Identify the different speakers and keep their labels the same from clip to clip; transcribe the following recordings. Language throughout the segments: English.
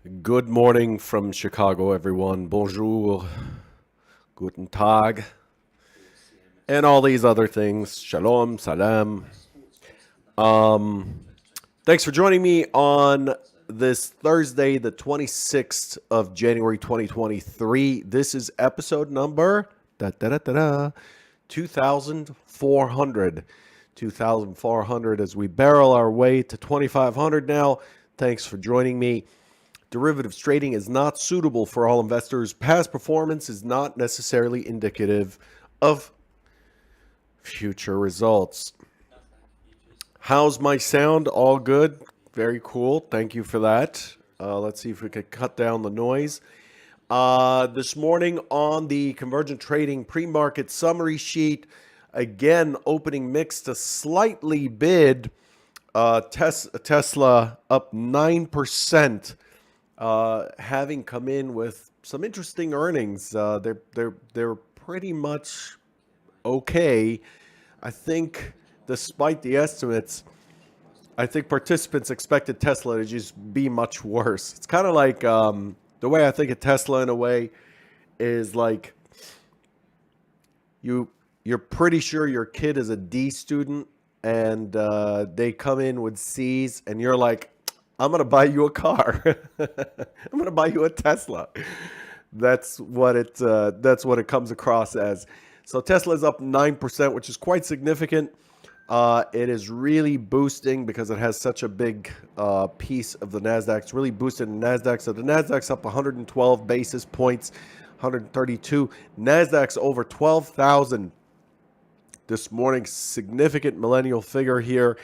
Speaker 1: Good morning from Chicago, everyone. Bonjour, guten Tag, and all these other things. Shalom, salam. Um, Thanks for joining me on this Thursday, the 26th of January, 2023. This is episode number 2400. 2400 as we barrel our way to 2500 now. Thanks for joining me. Derivatives trading is not suitable for all investors. Past performance is not necessarily indicative of future results. How's my sound? All good? Very cool. Thank you for that. Let's see if we could cut down the noise. This morning on the Convergent Trading pre-market summary sheet, again, opening mixed to slightly bid. Tesla up 9%. Having come in with some interesting earnings. They're pretty much okay. I think, despite the estimates, I think participants expected Tesla to just be much worse. It's kind of like the way I think of Tesla in a way is like you're pretty sure your kid is a D student and they come in with C's and you're like, I'm gonna buy you a car. I'm gonna buy you a Tesla. That's what it comes across as. So Tesla is up 9%, which is quite significant. It is really boosting because it has such a big piece of the Nasdaq. It's really boosted the Nasdaq. So the Nasdaq's up 112 basis points, 132. Nasdaq's over 12,000 this morning. Significant millennial figure here.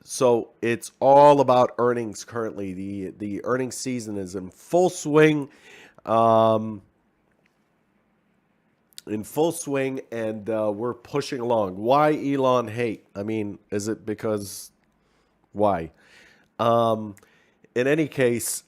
Speaker 1: So it's all about earnings currently. The earnings season is in full swing. And we're pushing along. Why Elon hate? I mean, is it because why? In any case,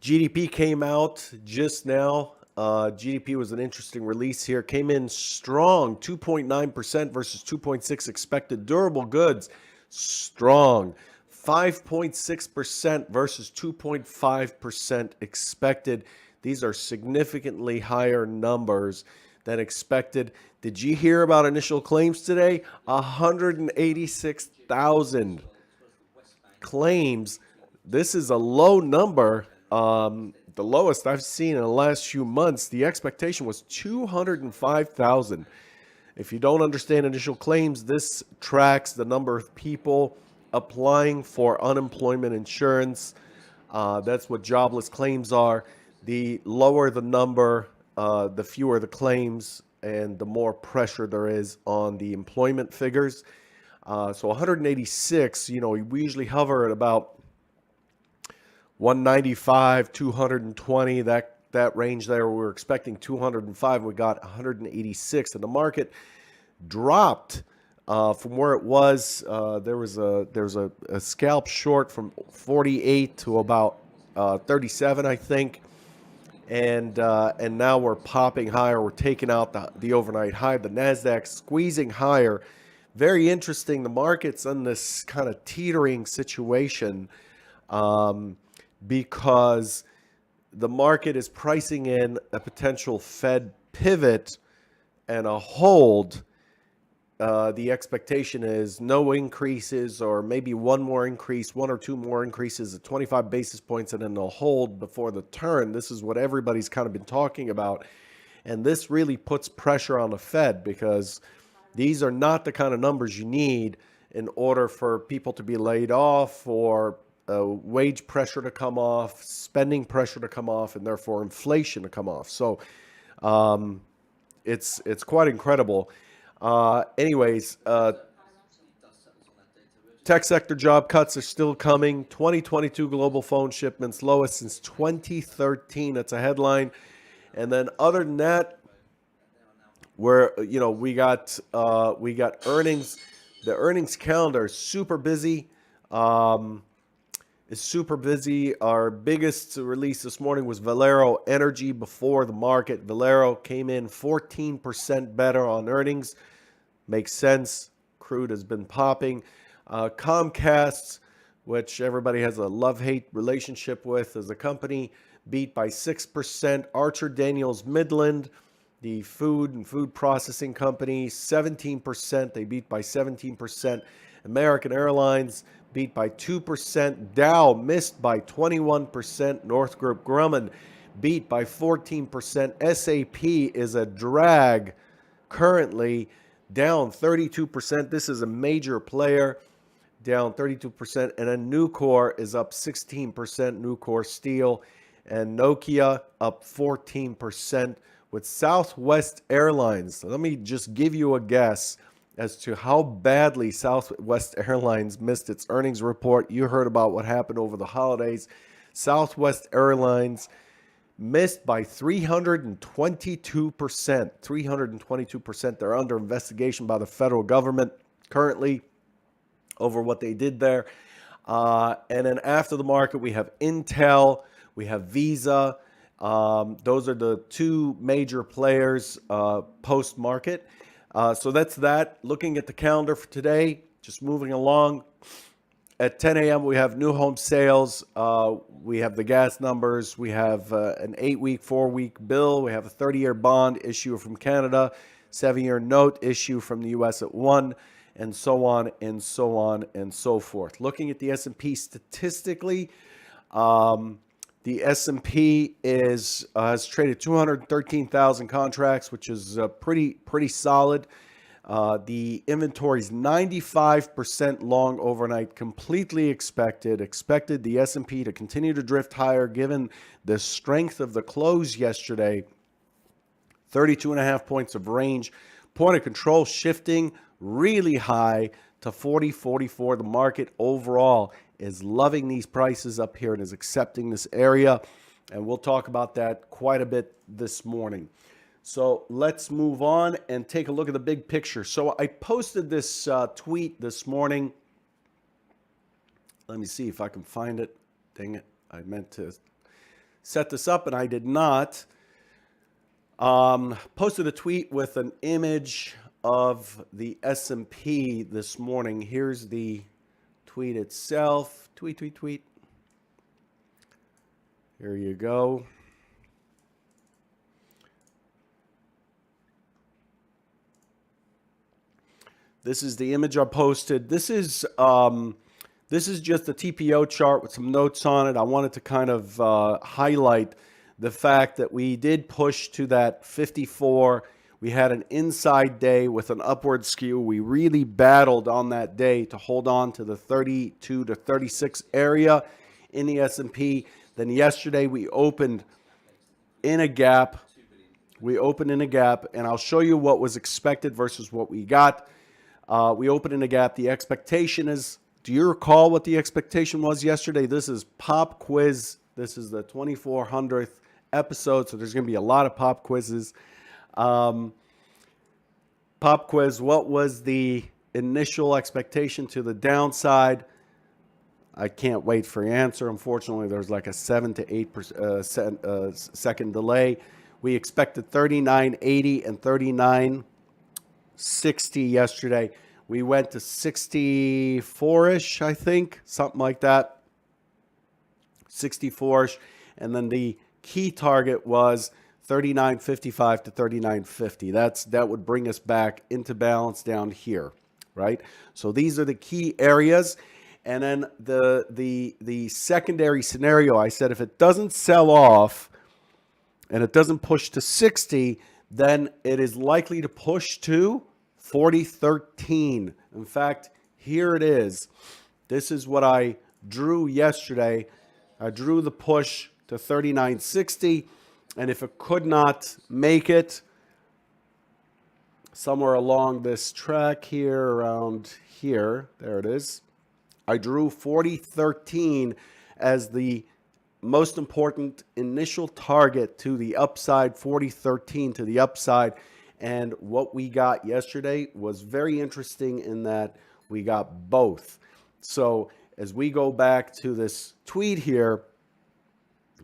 Speaker 1: GDP came out just now. GDP was an interesting release here. Came in strong, 2.9% versus 2.6 expected. Durable goods, strong, 5.6% versus 2.5% expected. These are significantly higher numbers than expected. Did you hear about initial claims today? 186,000 claims. This is a low number. The lowest I've seen in the last few months. The expectation was 205,000. If you don't understand initial claims, this tracks the number of people applying for unemployment insurance. That's what jobless claims are. The lower the number, the fewer the claims, and the more pressure there is on the employment figures. So 186, we usually hover at about 195, 220, that range there. We were expecting 205. We got 186, and the market dropped from where it was. There was a scalp short from 48 to about 37, I think. And now we're popping higher. We're taking out the overnight high. The Nasdaq squeezing higher. Very interesting. The market's in this kind of teetering situation because the market is pricing in a potential Fed pivot and a hold. The expectation is no increases, or maybe one more increase, one or two more increases at 25 basis points, and then they'll hold before the turn. This is what everybody's kind of been talking about. And this really puts pressure on the Fed because these are not the kind of numbers you need in order for people to be laid off, or wage pressure to come off, spending pressure to come off, and therefore inflation to come off. So it's quite incredible. Anyways, tech sector job cuts are still coming. 2022 global phone shipments lowest since 2013. That's a headline. And then other than that, where we got earnings. The earnings calendar is super busy. Our biggest release this morning was Valero Energy before the market. Valero came in 14% better on earnings. Makes sense. Crude has been popping. Comcast's which everybody has a love-hate relationship with as a company, beat by 6%. Archer Daniels Midland, the food and food processing company, 17%. They beat by 17%. American Airlines beat by 2%. Dow missed by 21%. Northrop Grumman beat by 14%. SAP is a drag currently, down 32%. This is a major player, down 32%. And then Nucor is up 16%, Nucor Steel. And Nokia up 14%, with Southwest Airlines. So let me just give you a guess as to how badly Southwest Airlines missed its earnings report. You heard about what happened over the holidays. Southwest Airlines missed by 322%. 322%. They're under investigation by the federal government currently over what they did there. And then after the market, we have Intel, we have Visa. Those are the two major players post-market. So that's that. Looking at the calendar for today, just moving along. At 10 a.m., we have new home sales. We have the gas numbers. We have an 8-week, 4-week bill. We have a 30-year bond issue from Canada, 7-year note issue from the U.S. at 1, and so on and so on and so forth. Looking at the S&P statistically, the S&P has traded 213,000 contracts, which is pretty solid. The inventory is 95% long overnight, completely expected. Expected the S&P to continue to drift higher given the strength of the close yesterday. 32.5 points of range. Point of control shifting really high to 40, 44. The market overall is loving these prices up here and is accepting this area. And we'll talk about that quite a bit this morning. So let's move on and take a look at the big picture. So I posted this tweet this morning. Let me see if I can find it. Dang it. I meant to set this up and I did not. Posted a tweet with an image of the S&P this morning. Here's the tweet itself. Tweet. Here you go. This is the image I posted. This is just a TPO chart with some notes on it. I wanted to kind of highlight the fact that we did push to that 54. We had an inside day with an upward skew. We really battled on that day to hold on to the 32 to 36 area in the S&P. Then yesterday we opened in a gap. And I'll show you what was expected versus what we got. We opened in a gap. The expectation is, do you recall what the expectation was yesterday? This is pop quiz. This is the 2400th episode, so there's going to be a lot of pop quizzes. Pop quiz, what was the initial expectation to the downside? I can't wait for your answer. Unfortunately, there's like a 7 to 8 second delay. We expected 39.80 and 39.60 yesterday. We went to 64-ish, I think, something like that. 64-ish. And then the key target was 39.55 to 39.50. That would bring us back into balance down here, right? So these are the key areas. And then the secondary scenario, I said if it doesn't sell off and it doesn't push to 60, then it is likely to push to 40.13. In fact, here it is. This is what I drew yesterday. I drew the push to 39.60, and if it could not make it somewhere along this track here, around here, there it is, I drew 40.13 as the most important initial target to the upside, 40.13 to the upside. And what we got yesterday was very interesting in that we got both. So as we go back to this tweet here,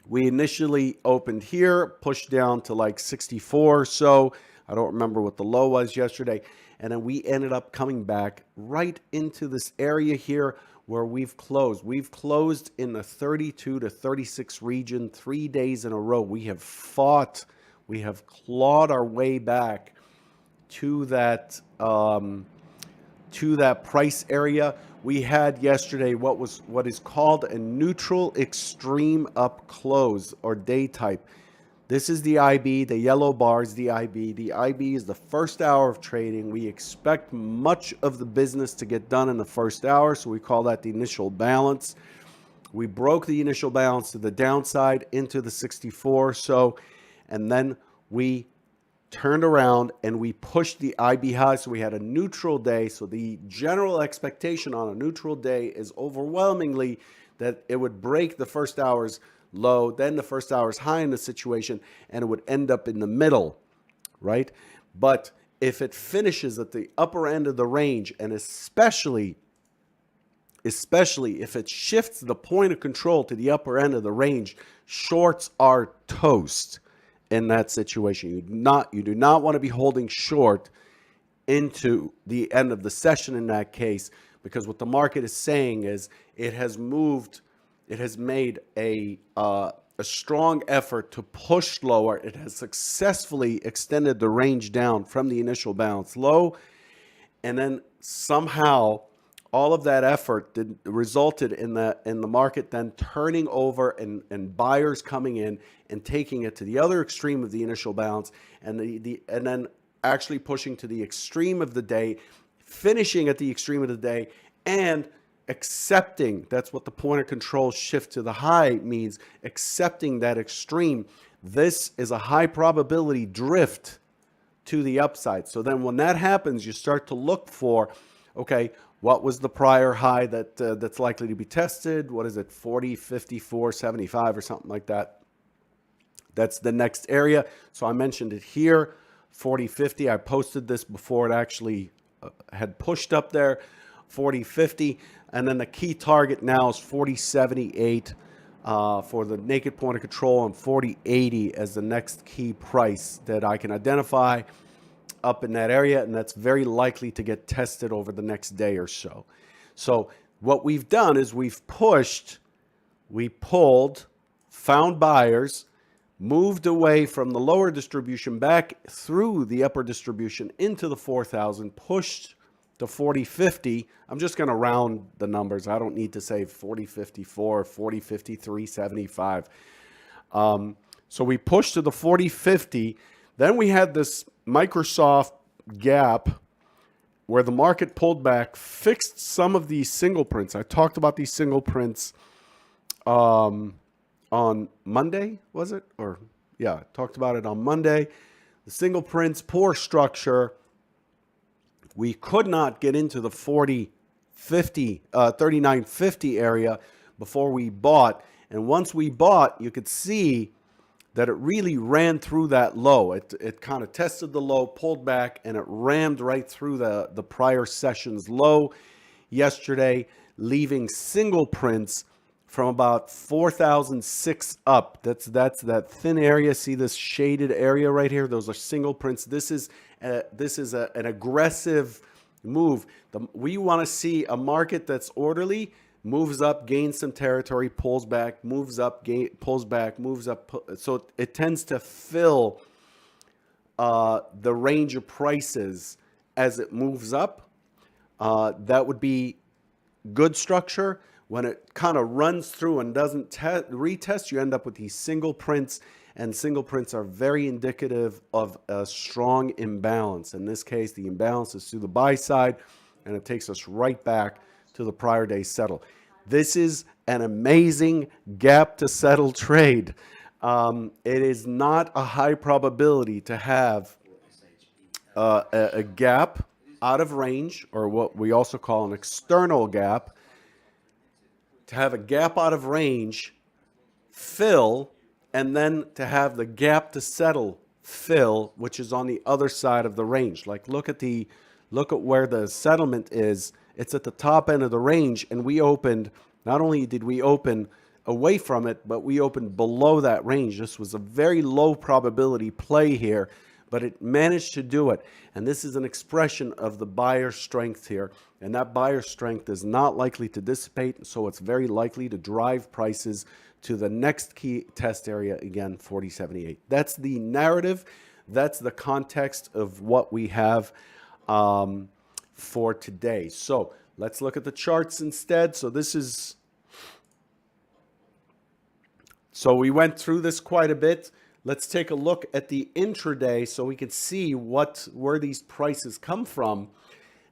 Speaker 1: we initially opened here, pushed down to like 64 or so. I don't remember what the low was yesterday. And then we ended up coming back right into this area here where we've closed. We've closed in the 32 to 36 region 3 days in a row. We have fought, we have clawed our way back to that price area. We had yesterday what is called a neutral extreme up close, or day type. This is the IB, the yellow bar is the IB. The IB is the first hour of trading. We expect much of the business to get done in the first hour, so we call that the initial balance. We broke the initial balance to the downside into the 64 or so, and then we turned around and we pushed the IB high, so we had a neutral day. So the general expectation on a neutral day is overwhelmingly that it would break the first hour's low, then the first hour's high in the situation, and it would end up in the middle, right? But if it finishes at the upper end of the range, and especially if it shifts the point of control to the upper end of the range, shorts are toast in that situation. You do not want to be holding short into the end of the session in that case, because what the market is saying is it has made a strong effort to push lower. It has successfully extended the range down from the initial balance low, and then somehow all of that effort resulted in the market then turning over and buyers coming in and taking it to the other extreme of the initial balance, and then actually pushing to the extreme of the day, finishing at the extreme of the day, and accepting. That's what the point of control shift to the high means, accepting that extreme. This is a high probability drift to the upside. So then when that happens, you start to look for, okay, what was the prior high that's likely to be tested? What is it, 40, 54, 75 or something like that? That's the next area. So I mentioned it here, 40, 50. I posted this before it actually had pushed up there, 40, 50. And then the key target now is 40.78 for the naked point of control, and 40.80 as the next key price that I can identify up in that area, and that's very likely to get tested over the next day or so. So what we've done is we pulled, found buyers, moved away from the lower distribution back through the upper distribution into the 4,000, pushed to 40.50. I'm just going to round the numbers. I don't need to say 40.54, 40.53, 75. So we pushed to the 40.50. Then we had this Microsoft gap where the market pulled back, fixed some of these single prints. I talked about these single prints on Monday, was it? Or yeah, I talked about it on Monday. The single prints, poor structure. We could not get into the 39.50 area before we bought. And once we bought, you could see that it really ran through that low. It kind of tested the low, pulled back, and it rammed right through the prior session's low yesterday, leaving single prints from about 4,006 up. That's that thin area. See this shaded area right here? Those are single prints. This is an aggressive move. We want to see a market that's orderly, moves up, gains some territory, pulls back, moves up, pulls back, moves up. So it tends to fill the range of prices as it moves up. That would be good structure. When it kind of runs through and doesn't retest, you end up with these single prints, and single prints are very indicative of a strong imbalance. In this case, the imbalance is to the buy side, and it takes us right back to the prior day settle. This is an amazing gap to settle trade. It is not a high probability to have a gap out of range, or what we also call an external gap. To have a gap out of range fill, and then to have the gap to settle fill, which is on the other side of the range. Like look at where the settlement is. It's at the top end of the range, and we opened, not only did we open away from it, but we opened below that range. This was a very low probability play here, but it managed to do it. And this is an expression of the buyer strength here. And that buyer strength is not likely to dissipate, so it's very likely to drive prices to the next key test area, again, 40.78. That's the narrative. That's the context of what we have for today. So let's look at the charts instead. So we went through this quite a bit. Let's take a look at the intraday so we can see where these prices come from.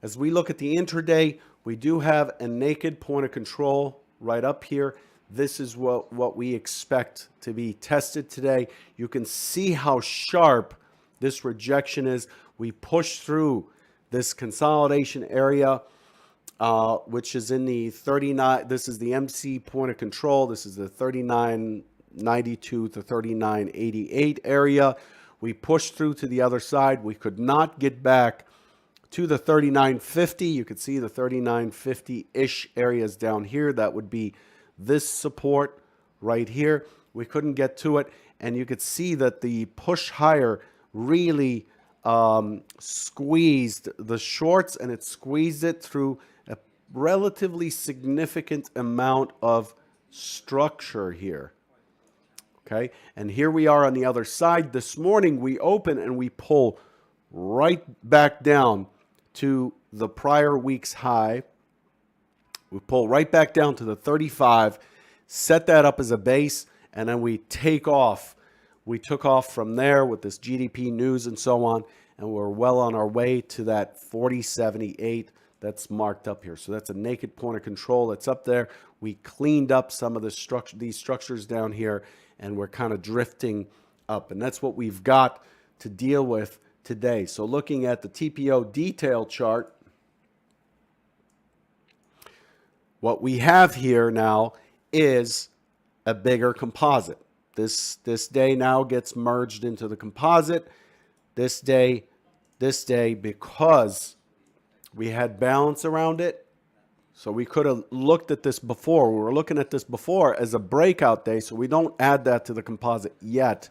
Speaker 1: As we look at the intraday, we do have a naked point of control right up here. This is what we expect to be tested today. You can see how sharp this rejection is. We push through this consolidation area, which is in the 39. This is the MC point of control. This is the 39.92 to 39.88 area. We pushed through to the other side. We could not get back to the 39.50. You could see the 39.50-ish areas down here. That would be this support right here. We couldn't get to it. And you could see that the push higher really squeezed the shorts, and it squeezed it through a relatively significant amount of structure here. Okay, and here we are on the other side. This morning we open and we pull right back down to the prior week's high. We pull right back down to the 35, set that up as a base, and then we take off. We took off from there with this GDP news and so on, and we're well on our way to that 40.78 that's marked up here. So that's a naked point of control that's up there. We cleaned up some of these structures down here, and we're kind of drifting up. And that's what we've got to deal with today. So looking at the TPO detail chart, what we have here now is a bigger composite. This day now gets merged into the composite. This day, because we had balance around it. So we could have looked at this before. We were looking at this before as a breakout day, so we don't add that to the composite yet.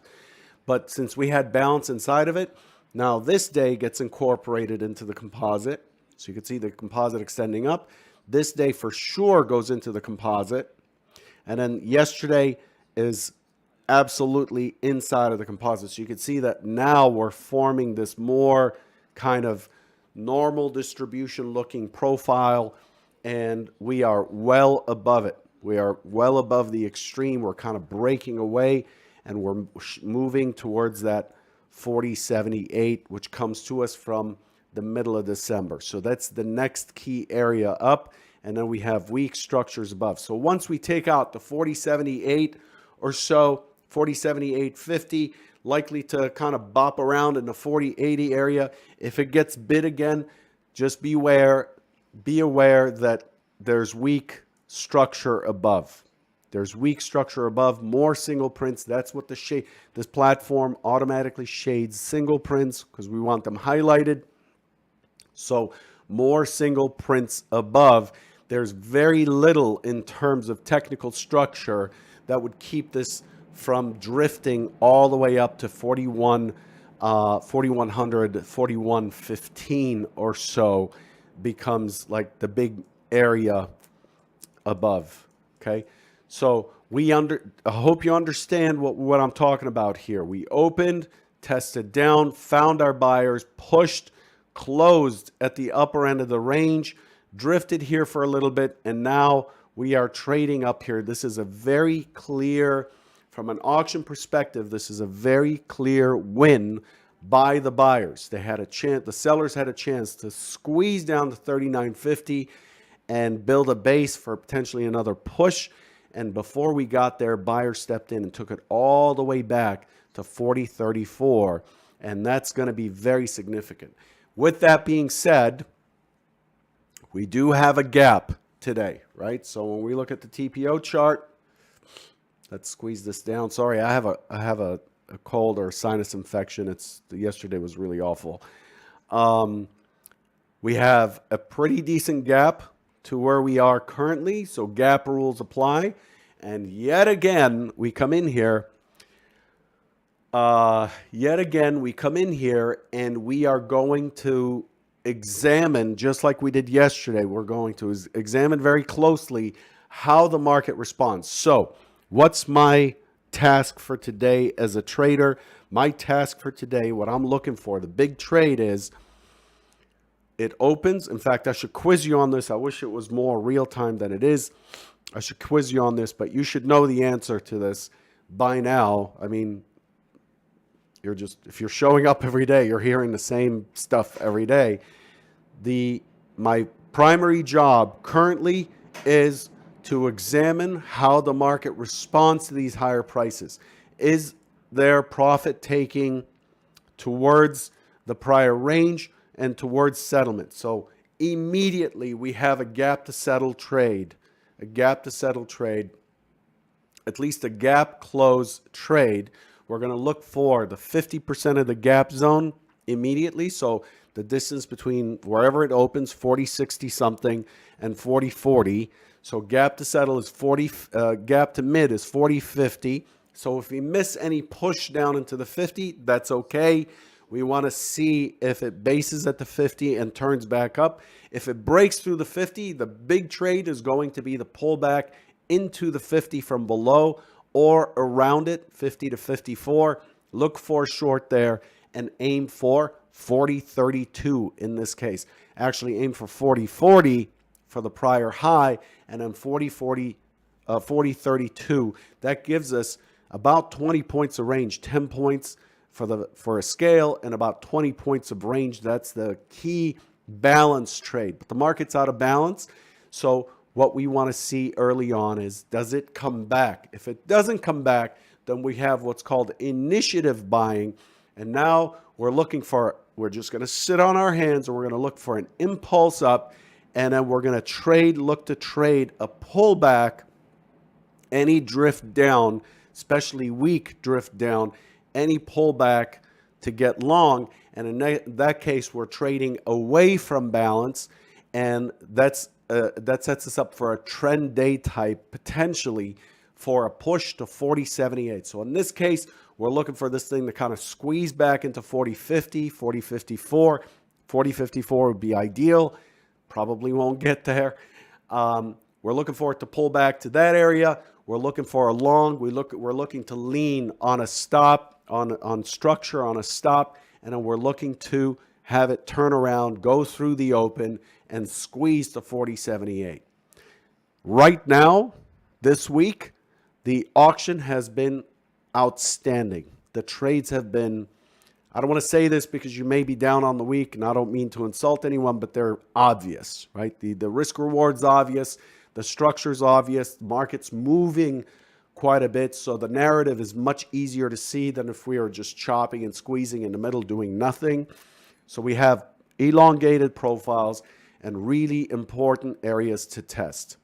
Speaker 1: But since we had balance inside of it, now this day gets incorporated into the composite. So you can see the composite extending up. This day for sure goes into the composite. And then yesterday is absolutely inside of the composite. So you can see that now we're forming this more kind of normal distribution looking profile, and we are well above it. We are well above the extreme. We're kind of breaking away, and we're moving towards that 40.78, which comes to us from the middle of December. So that's the next key area up, and then we have weak structures above. So once we take out the 40.78 or so, 40.78.50, likely to kind of bop around in the 40.80 area. If it gets bid again, just be aware that there's weak structure above. There's weak structure above, more single prints. That's what this platform automatically shades single prints because we want them highlighted. So more single prints above. There's very little in terms of technical structure that would keep this from drifting all the way up to 4100, 4115 or so becomes like the big area above. Okay, so I hope you understand what I'm talking about here. We opened, tested down, found our buyers, pushed, closed at the upper end of the range, drifted here for a little bit, and now we are trading up here. This is a very clear, from an auction perspective, this is a very clear win by the buyers. They had a chance, the sellers had a chance to squeeze down to 39.50 and build a base for potentially another push. And before we got there, buyers stepped in and took it all the way back to 40.34. And that's going to be very significant. With that being said, we do have a gap today, right? So when we look at the TPO chart, let's squeeze this down. Sorry, I have a cold or a sinus infection. Yesterday was really awful. We have a pretty decent gap to where we are currently, so gap rules apply. And yet again, we come in here. Yet again, we come in here and we are going to examine, just like we did yesterday, we're going to examine very closely how the market responds. So, what's my task for today as a trader? My task for today, what I'm looking for, the big trade is it opens. In fact, I should quiz you on this. I wish it was more real time than it is. I should quiz you on this, but you should know the answer to this by now. I mean, if you're showing up every day, you're hearing the same stuff every day. My primary job currently is to examine how the market responds to these higher prices. Is there profit taking towards the prior range and towards settlement? So immediately we have a gap to settle trade, at least a gap close trade. We're going to look for the 50% of the gap zone immediately. So the distance between wherever it opens, 40.60 something and 40.40. So gap to settle is 40, gap to mid is 40.50. So if we miss any push down into the 50, that's okay. We want to see if it bases at the 50 and turns back up. If it breaks through the 50, the big trade is going to be the pullback into the 50 from below or around it, 50 to 54. Look for short there and aim for 40.32 in this case. Actually aim for 40.40 for the prior high, and then 40.32. That gives us about 20 points of range, 10 points for a scale and about 20 points of range. That's the key balance trade. But the market's out of balance, so what we want to see early on is, does it come back? If it doesn't come back, then we have what's called initiative buying. And now we're just going to sit on our hands and we're going to look for an impulse up. And then we're going to look to trade a pullback, any drift down, especially weak drift down, any pullback to get long. And in that case, we're trading away from balance. And that sets us up for a trend day type, potentially for a push to 40.78. So in this case, we're looking for this thing to kind of squeeze back into 40.50, 40.54. 40.54 would be ideal. Probably won't get there. We're looking for it to pull back to that area. We're looking for a long. We're looking to lean on a stop, on structure, on a stop, and then we're looking to have it turn around, go through the open, and squeeze to 40.78. Right now, this week, the auction has been outstanding. The trades have been, I don't want to say this because you may be down on the week, and I don't mean to insult anyone, but they're obvious, right? The risk reward's obvious, the structure's obvious, the market's moving quite a bit, so the narrative is much easier to see than if we are just chopping and squeezing in the middle, doing nothing. So we have elongated profiles and really important areas to test.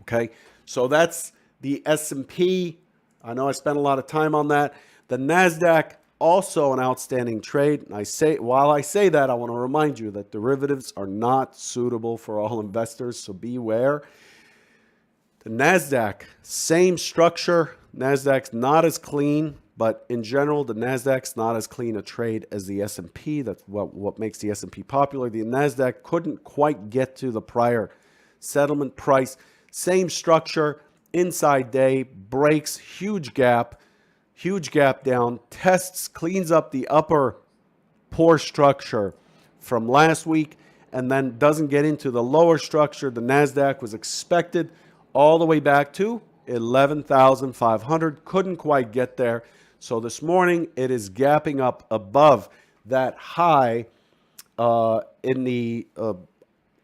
Speaker 1: Okay, so that's the S&P. I know I spent a lot of time on that. The Nasdaq, also an outstanding trade. And while I say that, I want to remind you that derivatives are not suitable for all investors, so beware. The Nasdaq, same structure. Nasdaq's not as clean, but in general, the Nasdaq's not as clean a trade as the S&P. That's what makes the S&P popular. The Nasdaq couldn't quite get to the prior settlement price. Same structure, inside day, breaks, huge gap down, tests, cleans up the upper poor structure from last week, and then doesn't get into the lower structure. The Nasdaq was expected all the way back to 11,500, couldn't quite get there. So this morning it is gapping up above that high in the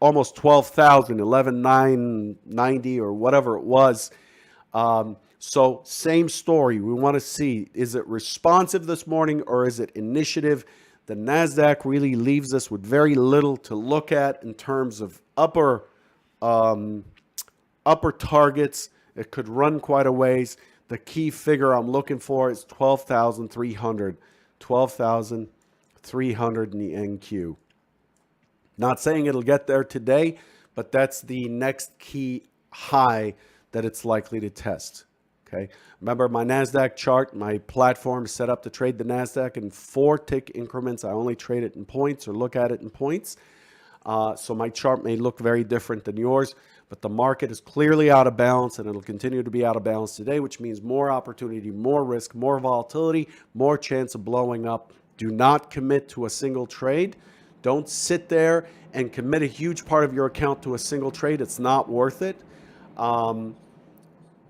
Speaker 1: almost 12,000, 11,990 or whatever it was. So same story. We want to see, is it responsive this morning or is it initiative? The Nasdaq really leaves us with very little to look at in terms of upper targets. It could run quite a ways. The key figure I'm looking for is 12,300. 12,300 in the NQ. Not saying it'll get there today, but that's the next key high that it's likely to test. Okay. Remember my Nasdaq chart, my platform is set up to trade the Nasdaq in 4 tick increments. I only trade it in points or look at it in points. So my chart may look very different than yours, but the market is clearly out of balance, and it'll continue to be out of balance today, which means more opportunity, more risk, more volatility, more chance of blowing up. Do not commit to a single trade. Don't sit there and commit a huge part of your account to a single trade. It's not worth it.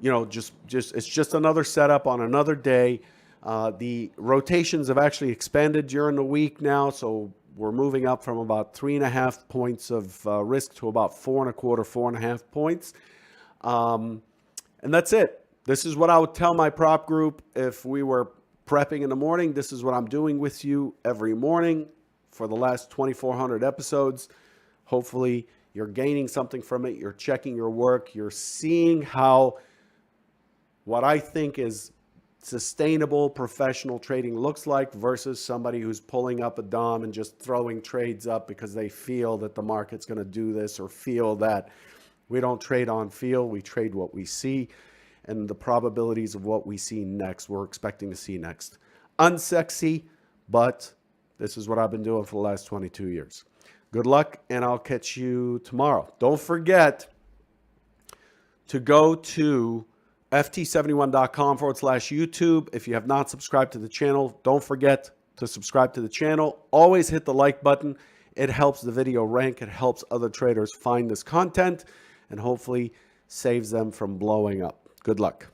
Speaker 1: It's just another setup on another day. The rotations have actually expanded during the week now, so we're moving up from about 3.5 points of risk to about 4.25, 4.5 points. And that's it. This is what I would tell my prop group if we were prepping in the morning. This is what I'm doing with you every morning for the last 2,400 episodes. Hopefully you're gaining something from it. You're checking your work. You're seeing how what I think is sustainable professional trading looks like versus somebody who's pulling up a dom and just throwing trades up because they feel that the market's going to do this, or feel that we don't trade on feel, we trade what we see, and the probabilities of what we see next, we're expecting to see next. Unsexy, but this is what I've been doing for the last 22 years. Good luck, and I'll catch you tomorrow. Don't forget to go to ft71.com/YouTube. If you have not subscribed to the channel, don't forget to subscribe to the channel. Always hit the like button. It helps the video rank. It helps other traders find this content and hopefully saves them from blowing up. Good luck.